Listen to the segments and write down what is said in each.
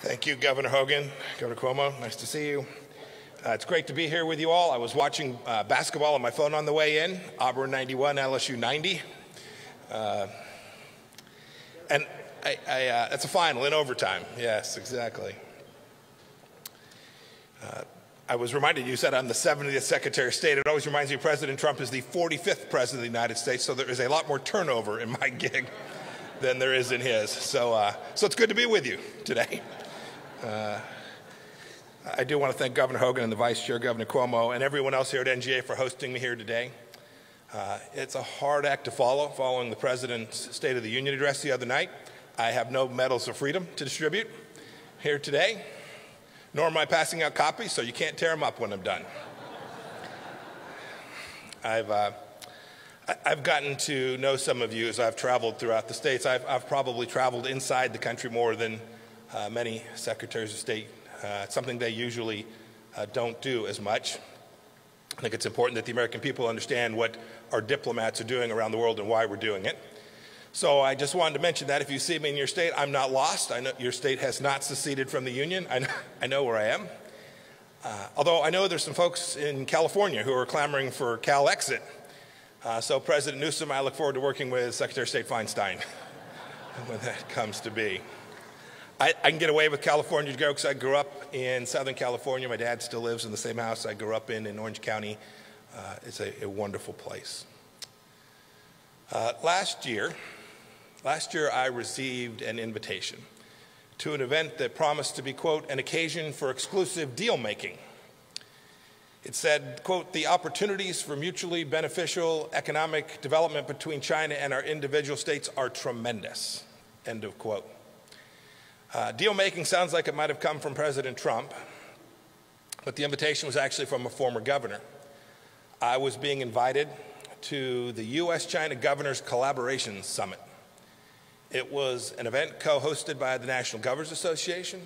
Thank you, Governor Hogan, Governor Cuomo. Nice to see you. It's great to be here with you all. I was watching basketball on my phone on the way in. Auburn 91, LSU 90. And that's a final in overtime. Yes, exactly. I was reminded, you said I'm the 70th Secretary of State. It always reminds me President Trump is the 45th President of the United States, so there is a lot more turnover in my gig than there is in his. So it's good to be with you today. I do want to thank Governor Hogan and the Vice Chair, Governor Cuomo, and everyone else here at NGA for hosting me here today. It's a hard act to follow, following the President's State of the Union address the other night. I have no medals of freedom to distribute here today, nor am I passing out copies, so you can't tear them up when I'm done. I've gotten to know some of you as I've traveled throughout the states. I've probably traveled inside the country more than many secretaries of state. It's something they usually don't do as much. I think it's important that the American people understand what our diplomats are doing around the world and why we're doing it. So I just wanted to mention that if you see me in your state, I'm not lost. I know your state has not seceded from the Union. I know where I am. Although I know there's some folks in California who are clamoring for Cal exit. So President Newsom, I look forward to working with Secretary of State Feinstein when that comes to be. I can get away with California jokes. I grew up in Southern California. My dad still lives in the same house I grew up in Orange County. It's a wonderful place. Last year I received an invitation to an event that promised to be, quote, an occasion for exclusive deal making. It said, quote, the opportunities for mutually beneficial economic development between China and our individual states are tremendous, end of quote. Deal making sounds like it might have come from President Trump, but the invitation was actually from a former governor. I was being invited to the U.S.-China Governors Collaboration Summit. It was an event co-hosted by the National Governors Association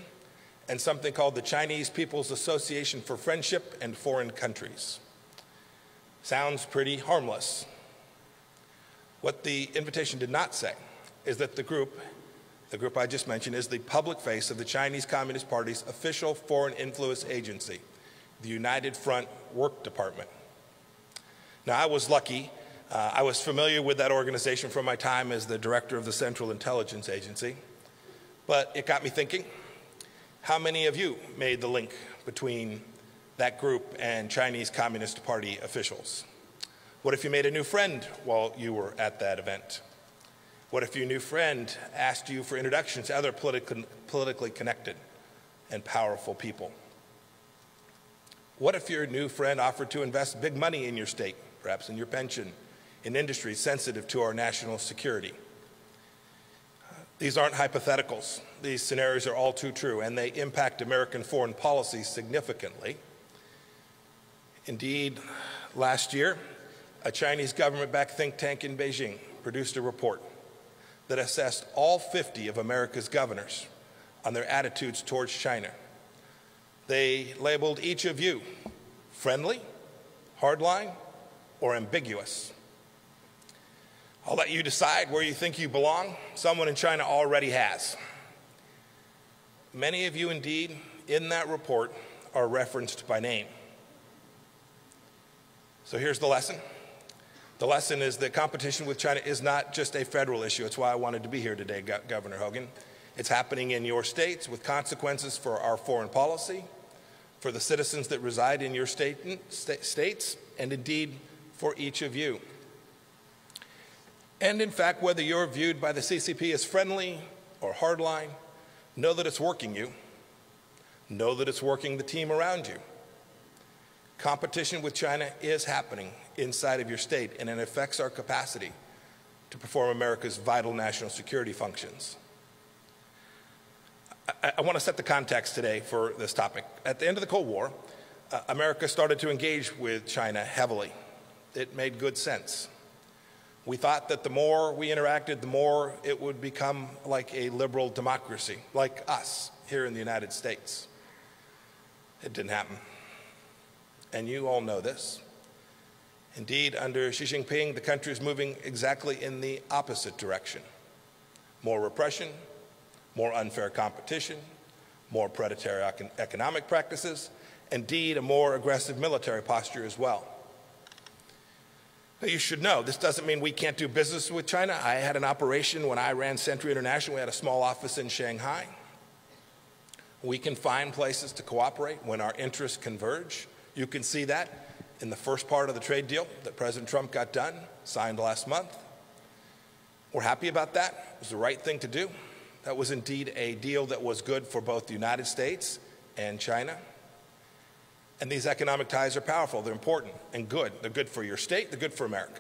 and something called the Chinese People's Association for Friendship and Foreign Countries. Sounds pretty harmless. What the invitation did not say is that the group I just mentioned is the public face of the Chinese Communist Party's official foreign influence agency, the United Front Work Department. Now, I was lucky. I was familiar with that organization from my time as the director of the Central Intelligence Agency, but it got me thinking, how many of you made the link between that group and Chinese Communist Party officials? What if you made a new friend while you were at that event? What if your new friend asked you for introductions to other politically connected and powerful people? What if your new friend offered to invest big money in your state, perhaps in your pension, in industries sensitive to our national security? These aren't hypotheticals. These scenarios are all too true, and they impact American foreign policy significantly. Indeed, last year, a Chinese government-backed think tank in Beijing produced a report that assessed all 50 of America's governors on their attitudes towards China. They labeled each of you friendly, hardline, or ambiguous. I'll let you decide where you think you belong. Someone in China already has. Many of you, indeed, in that report are referenced by name. So here's the lesson. The lesson is that competition with China is not just a federal issue. It's why I wanted to be here today, Governor Hogan. It's happening in your states with consequences for our foreign policy, for the citizens that reside in your states, and indeed for each of you. And in fact, whether you're viewed by the CCP as friendly or hardline, know that it's working you. Know that it's working the team around you. Competition with China is happening inside of your state, and it affects our capacity to perform America's vital national security functions. I want to set the context today for this topic. At the end of the Cold War, America started to engage with China heavily. It made good sense. We thought that the more we interacted, the more it would become like a liberal democracy, like us here in the United States. It didn't happen. And you all know this. Indeed, under Xi Jinping, the country is moving exactly in the opposite direction. More repression, more unfair competition, more predatory economic practices, indeed a more aggressive military posture as well. Now, you should know, this doesn't mean we can't do business with China. I had an operation when I ran Century International. We had a small office in Shanghai. We can find places to cooperate when our interests converge. You can see that in the first part of the trade deal that President Trump got done, signed last month. We're happy about that. It was the right thing to do. That was indeed a deal that was good for both the United States and China. And these economic ties are powerful. They're important and good. They're good for your state. They're good for America.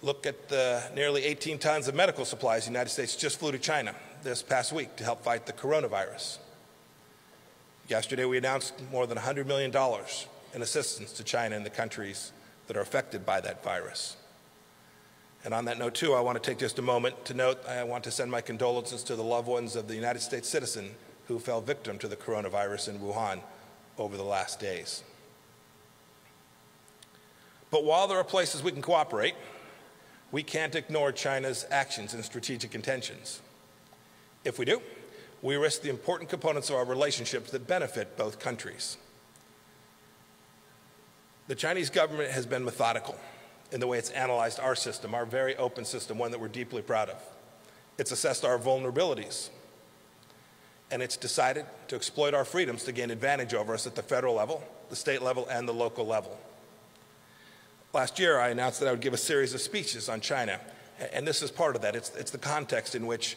Look at the nearly 18 tons of medical supplies the United States just flew to China this past week to help fight the coronavirus. Yesterday, we announced more than $100 million in assistance to China and the countries that are affected by that virus. And on that note, too, I want to take just a moment to note I want to send my condolences to the loved ones of the United States citizen who fell victim to the coronavirus in Wuhan over the last days. But while there are places we can cooperate, we can't ignore China's actions and strategic intentions. If we do, we risk the important components of our relationships that benefit both countries. The Chinese government has been methodical in the way it's analyzed our system, our very open system, one that we're deeply proud of. It's assessed our vulnerabilities, and it's decided to exploit our freedoms to gain advantage over us at the federal level, the state level, and the local level. Last year, I announced that I would give a series of speeches on China, and this is part of that. It's the context in which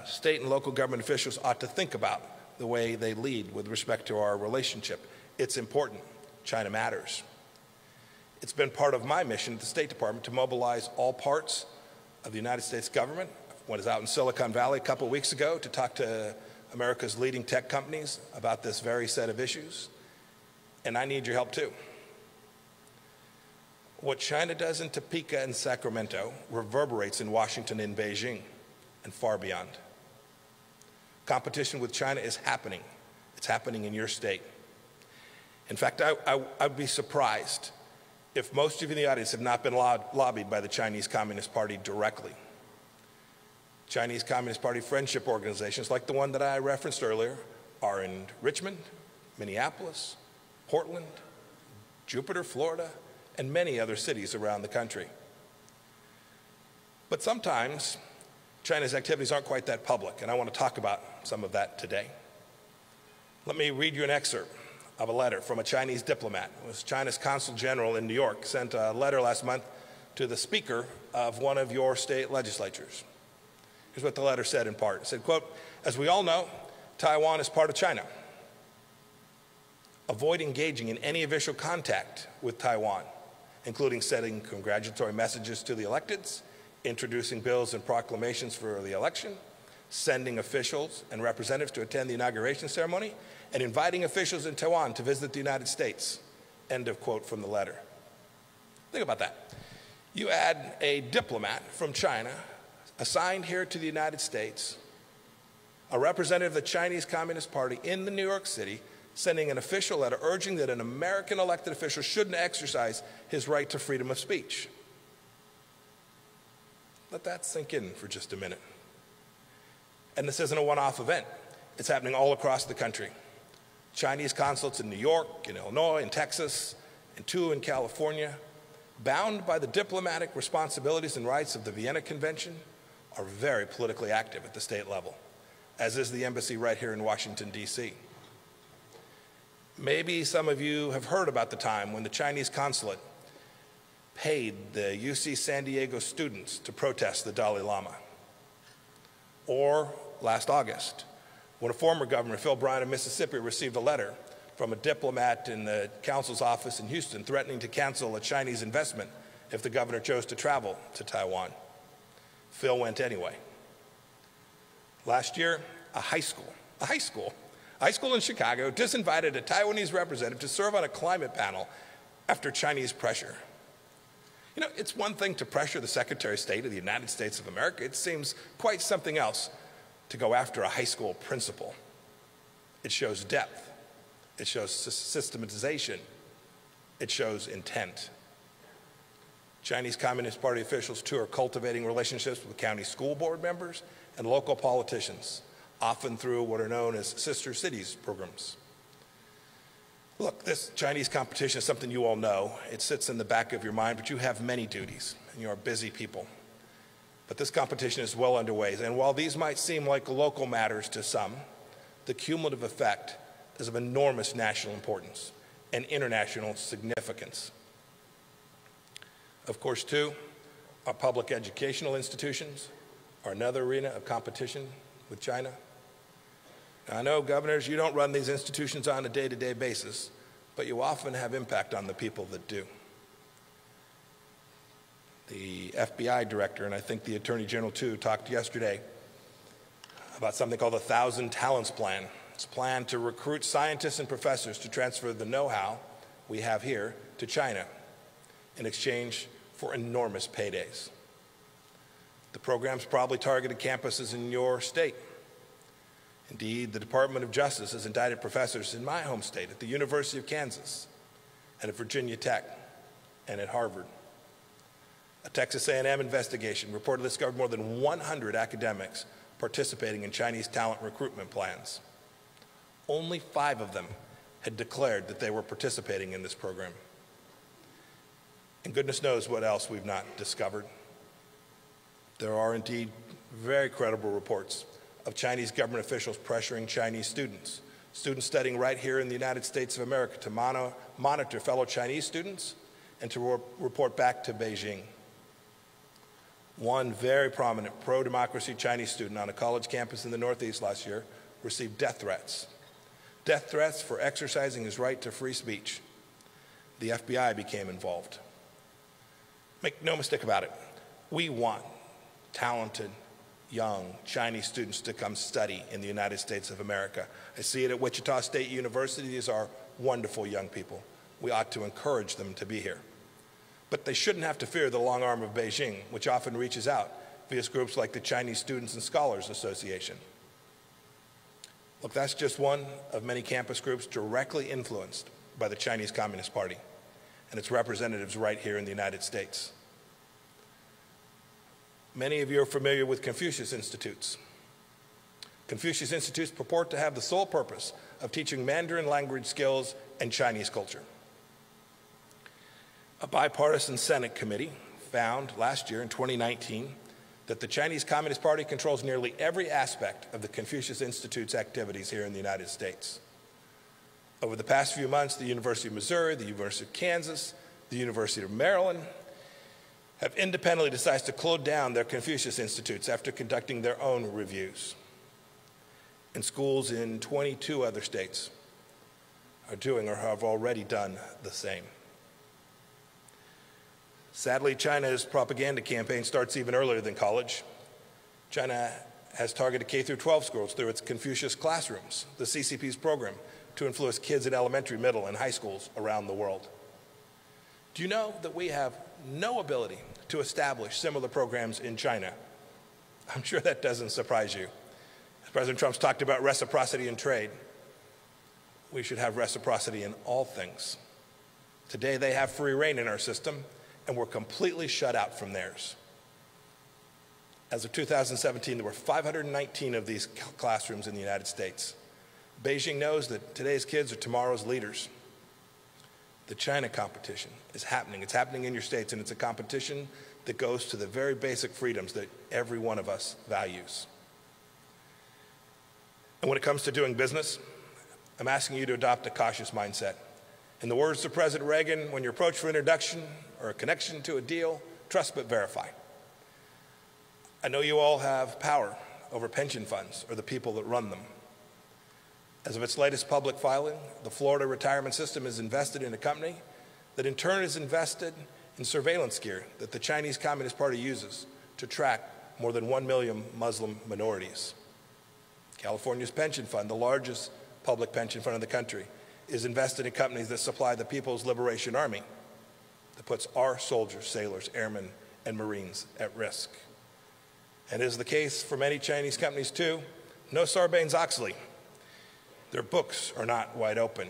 state and local government officials ought to think about the way they lead with respect to our relationship. It's important. China matters. It's been part of my mission at the State Department to mobilize all parts of the United States government. I was out in Silicon Valley a couple of weeks ago to talk to America's leading tech companies about this very set of issues, and I need your help too. What China does in Topeka and Sacramento reverberates in Washington and Beijing and far beyond. Competition with China is happening. It's happening in your state. In fact, I'd be surprised if most of you in the audience have not been lobbied by the Chinese Communist Party directly. Chinese Communist Party friendship organizations like the one that I referenced earlier are in Richmond, Minneapolis, Portland, Jupiter, Florida, and many other cities around the country. But sometimes China's activities aren't quite that public, and I want to talk about some of that today. Let me read you an excerpt of a letter from a Chinese diplomat. It was China's consul general in New York, sent a letter last month to the speaker of one of your state legislatures. Here's what the letter said in part. It said, quote, "As we all know, Taiwan is part of China. Avoid engaging in any official contact with Taiwan, including sending congratulatory messages to the electeds, introducing bills and proclamations for the election, sending officials and representatives to attend the inauguration ceremony, and inviting officials in Taiwan to visit the United States." End of quote from the letter. Think about that. You add a diplomat from China assigned here to the United States, a representative of the Chinese Communist Party in the New York City, sending an official letter urging that an American elected official shouldn't exercise his right to freedom of speech. Let that sink in for just a minute. And this isn't a one-off event. It's happening all across the country. Chinese consulates in New York, in Illinois, in Texas, and 2 in California, bound by the diplomatic responsibilities and rights of the Vienna Convention, are very politically active at the state level, as is the embassy right here in Washington, D.C. Maybe some of you have heard about the time when the Chinese consulate paid the UC San Diego students to protest the Dalai Lama. Or last August, when a former governor, Phil Bryant of Mississippi, received a letter from a diplomat in the consul's office in Houston threatening to cancel a Chinese investment if the governor chose to travel to Taiwan. Phil went anyway. Last year, a high school in Chicago disinvited a Taiwanese representative to serve on a climate panel after Chinese pressure. You know, it's one thing to pressure the Secretary of State of the United States of America. It seems quite something else to go after a high school principal. It shows depth. It shows systematization. It shows intent. Chinese Communist Party officials, too, are cultivating relationships with county school board members and local politicians, often through what are known as sister cities programs. Look, this Chinese competition is something you all know. It sits in the back of your mind, but you have many duties, and you are busy people. But this competition is well underway, and while these might seem like local matters to some, the cumulative effect is of enormous national importance and international significance. Of course, too, our public educational institutions are another arena of competition with China. Now, I know, governors, you don't run these institutions on a day-to-day basis, but you often have impact on the people that do. The FBI director, and I think the Attorney General too, talked yesterday about something called the 1,000 Talents Plan. It's a plan to recruit scientists and professors to transfer the know-how we have here to China in exchange for enormous paydays. The program's probably targeted campuses in your state. Indeed, the Department of Justice has indicted professors in my home state at the University of Kansas and at Virginia Tech and at Harvard. A Texas A&M investigation reportedly discovered more than 100 academics participating in Chinese talent recruitment plans. Only 5 of them had declared that they were participating in this program. And goodness knows what else we've not discovered. There are indeed very credible reports of Chinese government officials pressuring Chinese students studying right here in the United States of America, to monitor fellow Chinese students and to report back to Beijing. One very prominent pro-democracy Chinese student on a college campus in the Northeast last year received death threats for exercising his right to free speech. The FBI became involved. Make no mistake about it, we want talented, young Chinese students to come study in the United States of America. I see it at Wichita State University. These are wonderful young people. We ought to encourage them to be here. But they shouldn't have to fear the long arm of Beijing, which often reaches out via groups like the Chinese Students and Scholars Association. Look, that's just one of many campus groups directly influenced by the Chinese Communist Party and its representatives right here in the United States. Many of you are familiar with Confucius Institutes. Confucius Institutes purport to have the sole purpose of teaching Mandarin language skills and Chinese culture. A bipartisan Senate committee found last year in 2019 that the Chinese Communist Party controls nearly every aspect of the Confucius Institute's activities here in the United States. Over the past few months, the University of Missouri, the University of Kansas, the University of Maryland have independently decided to close down their Confucius Institutes after conducting their own reviews. And schools in 22 other states are doing or have already done the same. Sadly, China's propaganda campaign starts even earlier than college. China has targeted K-12 schools through its Confucius Classrooms, the CCP's program, to influence kids in elementary, middle, and high schools around the world. Do you know that we have no ability to establish similar programs in China? I'm sure that doesn't surprise you. President Trump's talked about reciprocity in trade. We should have reciprocity in all things. Today they have free rein in our system, and we're completely shut out from theirs. As of 2017, there were 519 of these classrooms in the United States. Beijing knows that today's kids are tomorrow's leaders. The China competition is happening. It's happening in your states, and it's a competition that goes to the very basic freedoms that every one of us values. And when it comes to doing business, I'm asking you to adopt a cautious mindset. In the words of President Reagan, when you're approached for introduction or a connection to a deal, trust but verify. I know you all have power over pension funds or the people that run them. As of its latest public filing, the Florida retirement system is invested in a company that in turn is invested in surveillance gear that the Chinese Communist Party uses to track more than 1 million Muslim minorities. California's pension fund, the largest public pension fund in the country, is invested in companies that supply the People's Liberation Army, that puts our soldiers, sailors, airmen, and Marines at risk. And as is the case for many Chinese companies too, no Sarbanes-Oxley. Their books are not wide open.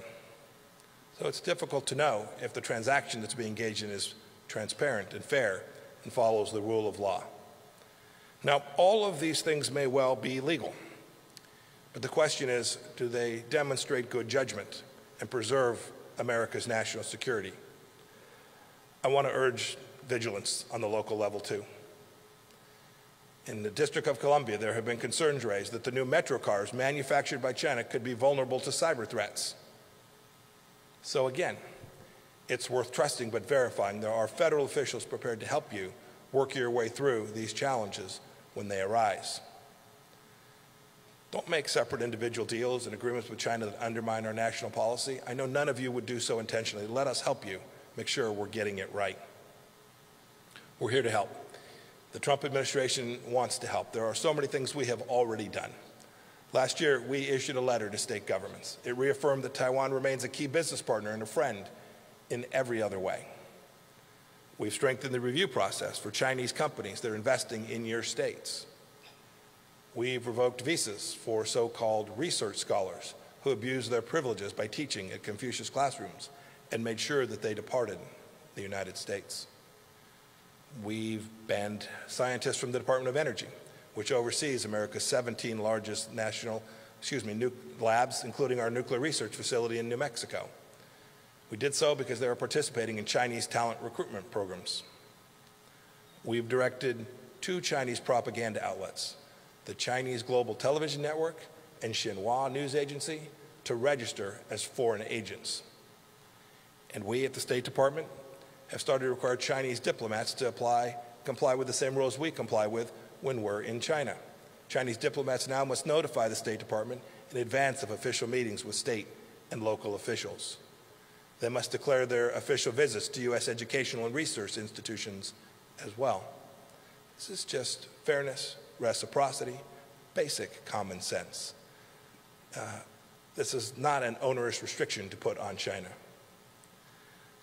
So it's difficult to know if the transaction that's being engaged in is transparent and fair and follows the rule of law. Now, all of these things may well be legal. But the question is, do they demonstrate good judgment and preserve America's national security? I want to urge vigilance on the local level, too. In the District of Columbia, there have been concerns raised that the new metro cars manufactured by China could be vulnerable to cyber threats. So again, it's worth trusting but verifying. There are federal officials prepared to help you work your way through these challenges when they arise. Don't make separate individual deals and agreements with China that undermine our national policy. I know none of you would do so intentionally. Let us help you make sure we're getting it right. We're here to help. The Trump administration wants to help. There are so many things we have already done. Last year, we issued a letter to state governments. It reaffirmed that Taiwan remains a key business partner and a friend in every other way. We've strengthened the review process for Chinese companies that are investing in your states. We've revoked visas for so-called research scholars who abused their privileges by teaching at Confucius classrooms and made sure that they departed the United States. We've banned scientists from the Department of Energy, which oversees America's 17 largest labs, including our nuclear research facility in New Mexico. We did so because they were participating in Chinese talent recruitment programs. We've directed 2 Chinese propaganda outlets, the Chinese Global Television Network and Xinhua News Agency, to register as foreign agents. And we at the State Department have started to require Chinese diplomats to comply with the same rules we comply with when we're in China. Chinese diplomats now must notify the State Department in advance of official meetings with state and local officials. They must declare their official visits to U.S. educational and research institutions as well. This is just fairness, reciprocity, basic common sense. This is not an onerous restriction to put on China.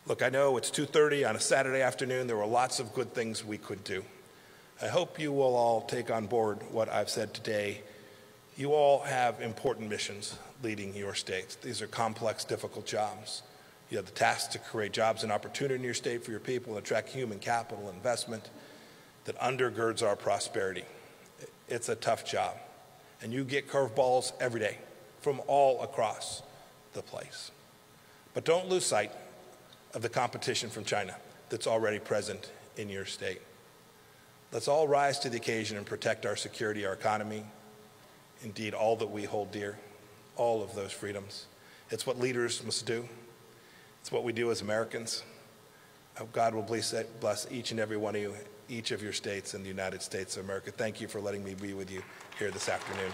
Look, I know it's 2:30 on a Saturday afternoon. There were lots of good things we could do. I hope you will all take on board what I've said today. You all have important missions leading your states. These are complex, difficult jobs. You have the task to create jobs and opportunity in your state for your people, and attract human capital and investment that undergirds our prosperity. It's a tough job, and you get curveballs every day from all across the place. But don't lose sight of the competition from China that's already present in your state. Let's all rise to the occasion and protect our security, our economy, indeed all that we hold dear, all of those freedoms. It's what leaders must do. It's what we do as Americans. I hope God will bless each and every one of you, each of your states in the United States of America. Thank you for letting me be with you here this afternoon.